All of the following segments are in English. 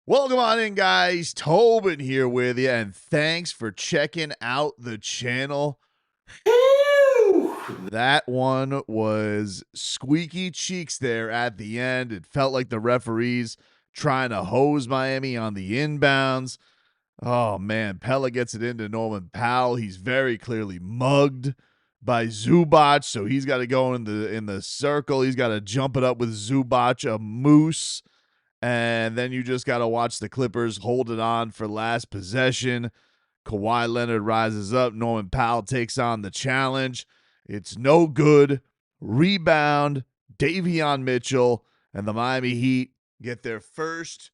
Welcome on in, guys. Tobin here with you, and thanks for checking out the channel. That one was squeaky cheeks there at the end. It felt like the referees trying to hose Miami on the inbounds. Oh, man. Pelle gets it into Norman Powell. He's very clearly mugged by Zubac, so he's got to go in the circle. He's got to jump it up with Zubac, a moose. And then you just got to watch the Clippers hold it on for last possession. Kawhi Leonard rises up. Norman Powell takes on the challenge. It's no good. Rebound. Davion Mitchell and the Miami Heat get their first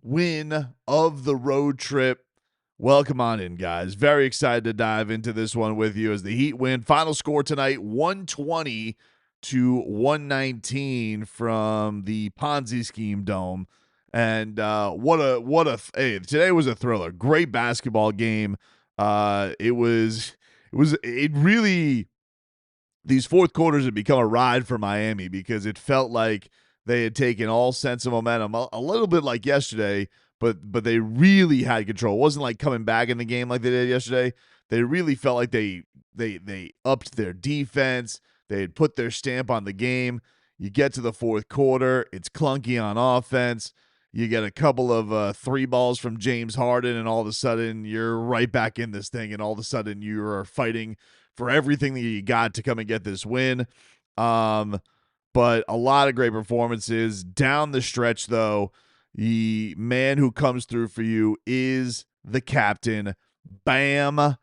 win of the road trip. Welcome on in, guys. Very excited to dive into this one with you as the Heat win. Final score tonight, 120 to 119 from the Ponzi scheme dome. And today was a thriller. Great basketball game. It really, these fourth quarters had become a ride for Miami because it felt like they had taken all sense of momentum, a little bit like yesterday, but they really had control. It wasn't like coming back in the game like they did yesterday. They really felt like they upped their defense. They had put their stamp on the game. You get to the fourth quarter, it's clunky on offense. You get a couple of three balls from James Harden, and all of a sudden you're right back in this thing, and all of a sudden you are fighting for everything that you got to come and get this win. But a lot of great performances. Down the stretch, though, the man who comes through for you is the captain, Bam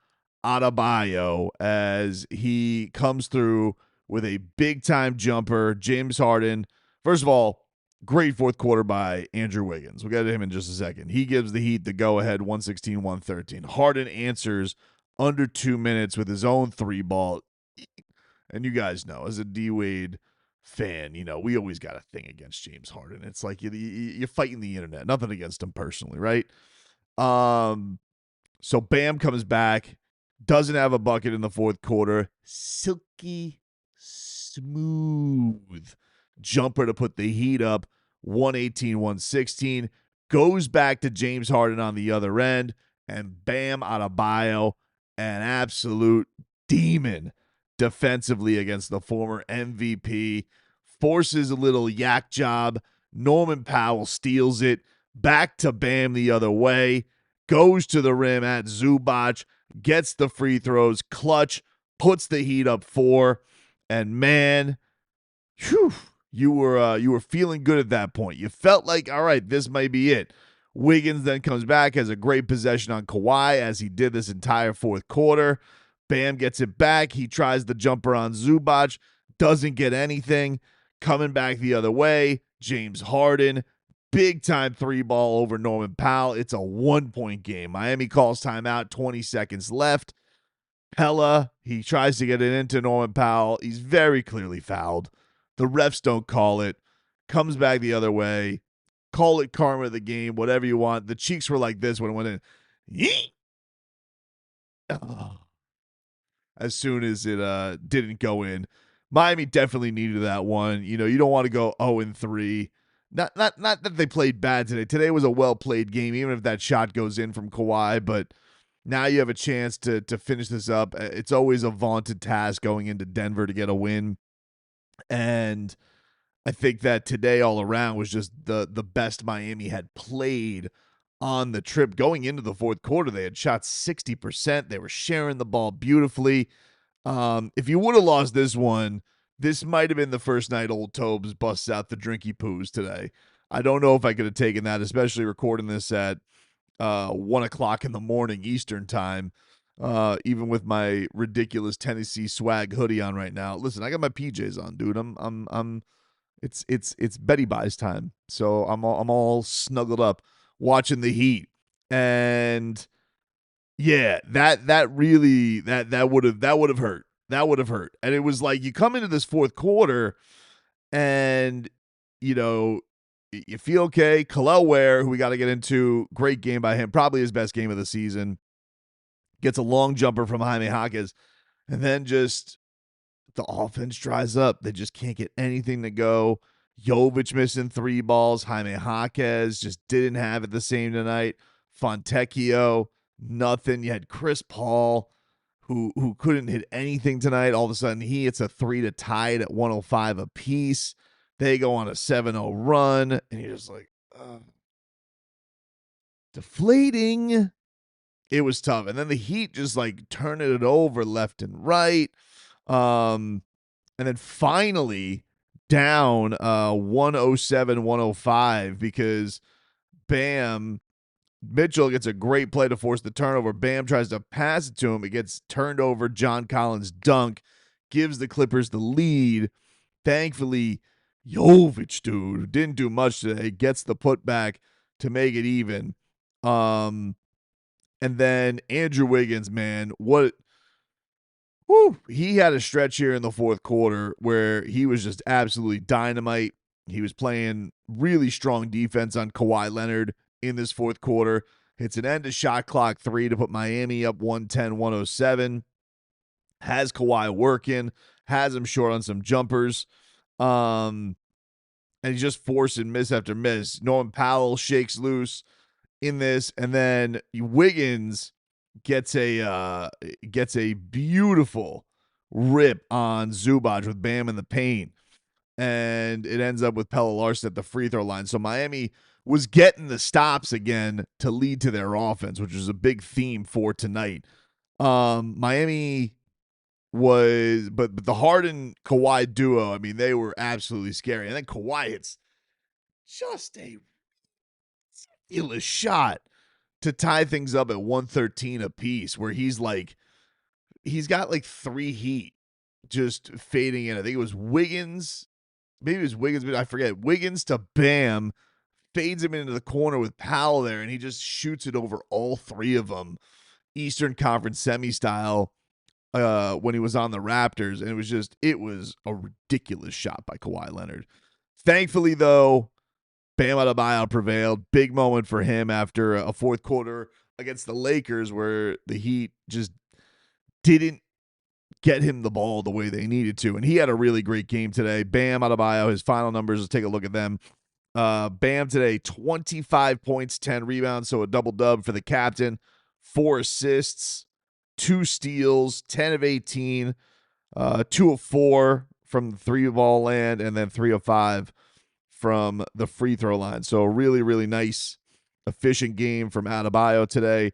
Adebayo, as he comes through with a big-time jumper. James Harden, first of all, great fourth quarter by Andrew Wiggins. We'll get to him in just a second. He gives the Heat the go-ahead 116-113. Harden answers under 2 minutes with his own three ball. And you guys know, as a D-Wade fan, we always got a thing against James Harden. It's like you're fighting the internet. Nothing against him personally, right? So Bam comes back, doesn't have a bucket in the fourth quarter. Silky smooth jumper to put the Heat up 118-116. Goes back to James Harden on the other end, and Bam Adebayo, an absolute demon defensively against the former MVP, forces a little yak job. Norman Powell steals it. Back to Bam the other way. Goes to the rim at Zubac. Gets the free throws. Clutch. Puts the Heat up 4. And man, whew, you were feeling good at that point. You felt like, all right, this might be it. Wiggins then comes back, has a great possession on Kawhi, as he did this entire fourth quarter. Bam gets it back. He tries the jumper on Zubac. Doesn't get anything. Coming back the other way, James Harden. Big-time three ball over Norman Powell. It's a 1-point game. Miami calls timeout, 20 seconds left. Pelle, he tries to get it into Norman Powell. He's very clearly fouled. The refs don't call it. Comes back the other way. Call it karma of the game, whatever you want. The cheeks were like this when it went in. Yeet! Oh. As soon as it didn't go in. Miami definitely needed that one. You don't want to go 0-3. Not that they played bad today. Today was a well-played game, even if that shot goes in from Kawhi. But now you have a chance to finish this up. It's always a vaunted task going into Denver to get a win. And I think that today all around was just the best Miami had played on the trip. Going into the fourth quarter, they had shot 60%. They were sharing the ball beautifully. If you would have lost this one, this might have been the first night old Tobes busts out the drinky poos today. I don't know if I could have taken that, especially recording this at 1 o'clock in the morning Eastern time, even with my ridiculous Tennessee swag hoodie on right now. Listen, I got my PJs on, dude. It's Betty Buys time, so I'm all snuggled up watching the Heat, and yeah, that would have hurt. That would have hurt. And it was like you come into this fourth quarter and, you feel okay. Kel'el Ware, who we got to get into, great game by him, probably his best game of the season, gets a long jumper from Jaime Jaquez, and then just the offense dries up. They just can't get anything to go. Jovic missing 3 balls. Jaime Jaquez just didn't have it the same tonight. Fontecchio, nothing. You had Chris Paul, who couldn't hit anything tonight. All of a sudden, he hits a 3 to tie it at 105 apiece. They go on a 7-0 run, and you're just like, deflating. It was tough. And then the Heat just like turning it over left and right. And then finally down 107-105 because Bam Mitchell gets a great play to force the turnover. Bam tries to pass it to him. It gets turned over. John Collins dunk gives the Clippers the lead. Thankfully, Jovic, dude, didn't do much today, gets the putback to make it even. And then Andrew Wiggins, man, he had a stretch here in the fourth quarter where he was just absolutely dynamite. He was playing really strong defense on Kawhi Leonard in this fourth quarter. Hits an end of shot clock 3 to put Miami up 110-107. Has Kawhi working, has him short on some jumpers. And he's just forcing miss after miss. Norman Powell shakes loose in this, and then Wiggins gets a beautiful rip on Zubac with Bam in the paint, and it ends up with Pelle Larsson at the free throw line. So Miami was getting the stops again to lead to their offense, which was a big theme for tonight. Miami was, but the Harden Kawhi duo, I mean, they were absolutely scary. And then Kawhi hits just a ridiculous shot to tie things up at 113 apiece, where he's got like 3 Heat just fading in. I think it was Wiggins. Maybe it was Wiggins, but I forget. Wiggins to Bam, fades him into the corner with Powell there, and he just shoots it over all 3 of them, Eastern Conference semi-style, when he was on the Raptors. And it was a ridiculous shot by Kawhi Leonard. Thankfully, though, Bam Adebayo prevailed. Big moment for him after a fourth quarter against the Lakers where the Heat just didn't get him the ball the way they needed to. And he had a really great game today. Bam Adebayo, his final numbers, let's take a look at them. Bam today, 25 points, 10 rebounds, so a double-dub for the captain. 4 assists, 2 steals, 10 of 18, 2 of 4 from the 3-ball land, and then 3 of 5 from the free throw line. So a really, really nice, efficient game from Adebayo today.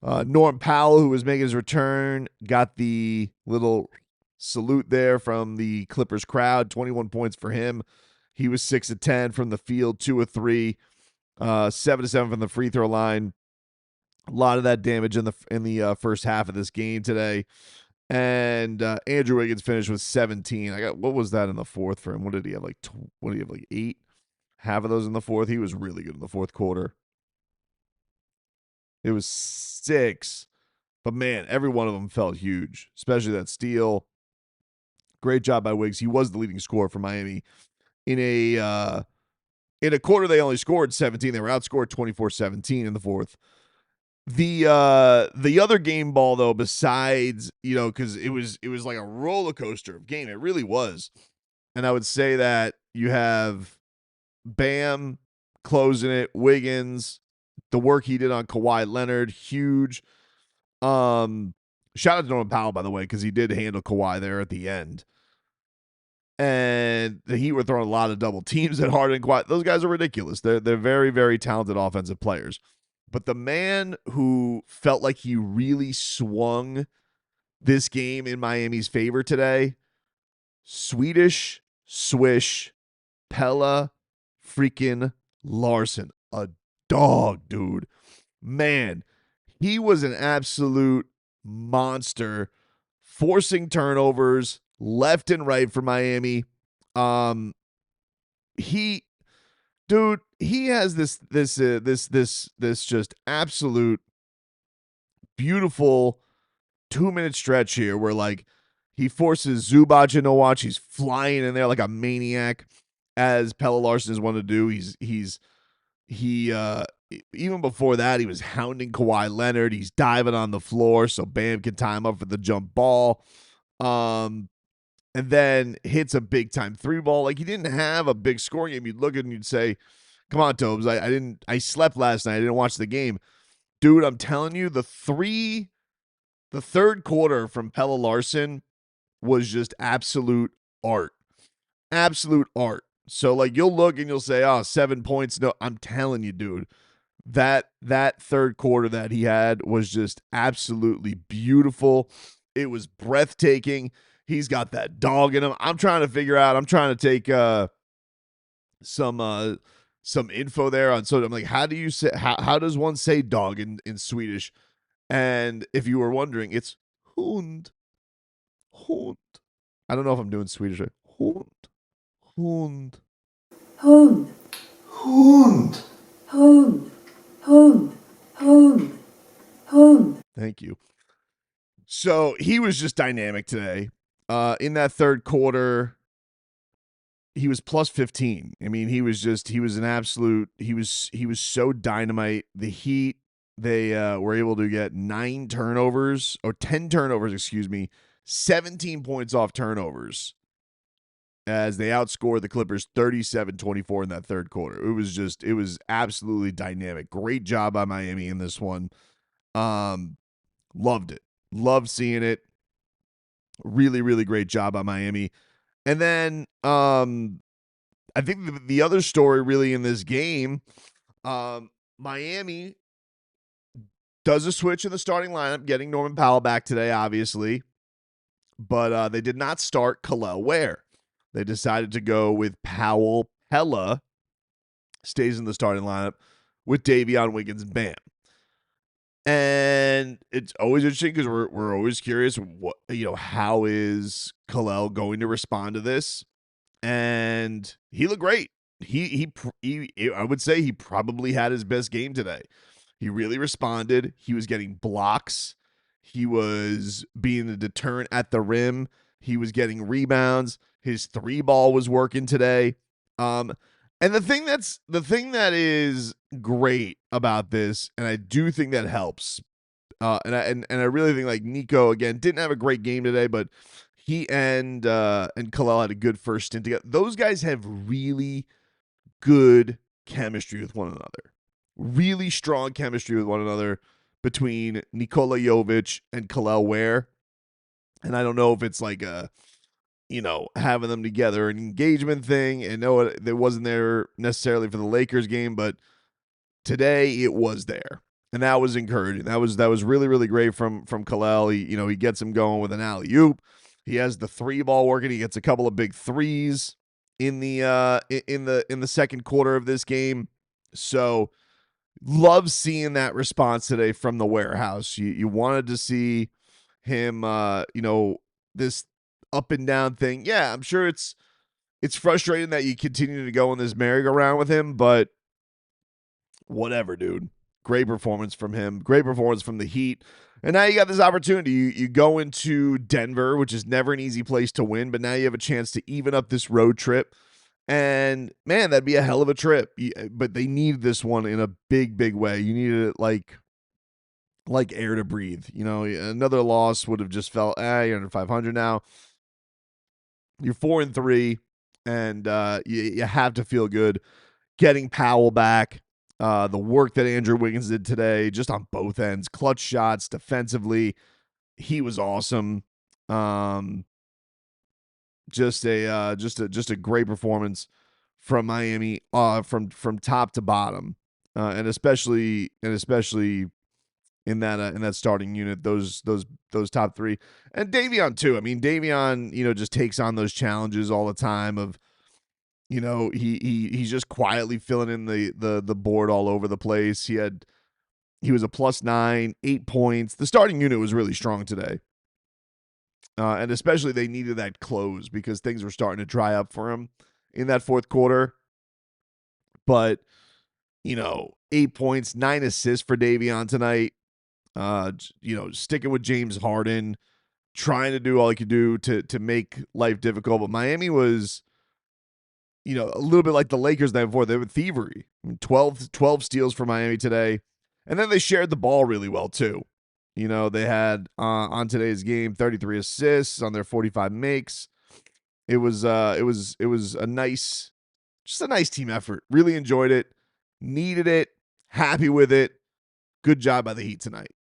Norm Powell, who was making his return, got the little salute there from the Clippers crowd. 21 points for him. He was 6 of 10 from the field, 2 of 3, 7 of 7 from the free throw line. A lot of that damage in the first half of this game today. And Andrew Wiggins finished with 17. What was that in the fourth for him? What did he have? Like 8? Half of those in the fourth. He was really good in the fourth quarter. It was 6. But man, every one of them felt huge, especially that steal. Great job by Wiggs. He was the leading scorer for Miami. In a quarter, they only scored 17. They were outscored 24-17 in the fourth. The other game ball, though, besides, because it was like a roller coaster of game. It really was. And I would say that you have Bam closing it, Wiggins, the work he did on Kawhi Leonard, huge. Shout out to Norman Powell, by the way, because he did handle Kawhi there at the end. And the Heat were throwing a lot of double teams at Harden and Kawhi. Those guys are ridiculous. They're very, very talented offensive players. But the man who felt like he really swung this game in Miami's favor today, Swedish Swish Pelle freaking Larsson. A dog, dude. Man, he was an absolute monster, forcing turnovers left and right for Miami. He has this just absolute beautiful 2-minute stretch here where like he forces Zubac into watch. He's flying in there like a maniac, as Pelle Larsson is one to do. He even before that, he was hounding Kawhi Leonard. He's diving on the floor so Bam can tie him up for the jump ball. and then hits a big time three ball. Like, he didn't have a big scoring game. You'd look at it and you'd say, come on, Tobes. I slept last night. I didn't watch the game. Dude, I'm telling you, the third quarter from Pelle Larsson was just absolute art. Absolute art. So, like, you'll look and you'll say, oh, 7 points. No, I'm telling you, dude, that third quarter that he had was just absolutely beautiful. It was breathtaking. He's got that dog in him. I'm trying to take some info there on, so I'm like, how do you say, how does one say dog in Swedish? And if you were wondering, it's hund. Hund. I don't know if I'm doing Swedish right. Hund. Hund. Hund. Hund. Hund. Hund. Hund. Hund. Thank you. So he was just dynamic today. In that third quarter, he was plus 15. I mean, he was so dynamite. The Heat, they were able to get 10 turnovers, 17 points off turnovers, as they outscored the Clippers 37-24 in that third quarter. It was absolutely dynamic. Great job by Miami in this one. Loved it. Loved seeing it. Really, really great job by Miami. And then I think the other story really in this game, Miami does a switch in the starting lineup, getting Norman Powell back today, obviously. But they did not start Kel'el Ware. They decided to go with Powell. Pelle stays in the starting lineup with Davion, Wiggins, and Bam. And it's always interesting because we're always curious, how is Kel'el going to respond to this? And he looked great. He I would say he probably had his best game today. He really responded. He was getting blocks. He was being a deterrent at the rim. He was getting rebounds. His three ball was working today. And the thing that is great about this, and I do think that helps, and I really think, like, Nico again didn't have a great game today, but he and Kel'el had a good first stint together. Those guys have really good chemistry with one another. Really strong chemistry with one another between Nikola Jovic and Kel'el Ware. And I don't know if it's like a, having them together, an engagement thing. And no, it wasn't there necessarily for the Lakers game, but today it was there. And that was encouraging. That was really, really great from Kel'el. He gets him going with an alley-oop. He has the three ball working. He gets a couple of big threes in the second quarter of this game. So love seeing that response today from the warehouse. You wanted to see him, this up and down thing. Yeah, I'm sure it's frustrating that you continue to go on this merry-go-round with him, but whatever, dude. Great performance from him. Great performance from the Heat. And now you got this opportunity. You go into Denver, which is never an easy place to win, but now you have a chance to even up this road trip. And, man, that'd be a hell of a trip. But they need this one in a big, big way. You needed it like air to breathe. Another loss would have just felt, you're under 500 now. You're 4-3, and you have to feel good. Getting Powell back, the work that Andrew Wiggins did today, just on both ends, clutch shots defensively, he was awesome. Just a great performance from Miami, from top to bottom, and especially in that starting unit, those top three, and Davion too. I mean, Davion, just takes on those challenges all the time of, he's just quietly filling in the board all over the place. He was a +9, 8 points. The starting unit was really strong today. And especially they needed that close because things were starting to dry up for him in that fourth quarter. But, 8 points, 9 assists for Davion tonight. Sticking with James Harden, trying to do all he could do to make life difficult. But Miami was, a little bit like the Lakers the night before. They were thievery. 12 steals for Miami today. And then they shared the ball really well, too. They had, on today's game, 33 assists on their 45 makes. It was a nice, just a nice team effort. Really enjoyed it. Needed it. Happy with it. Good job by the Heat tonight.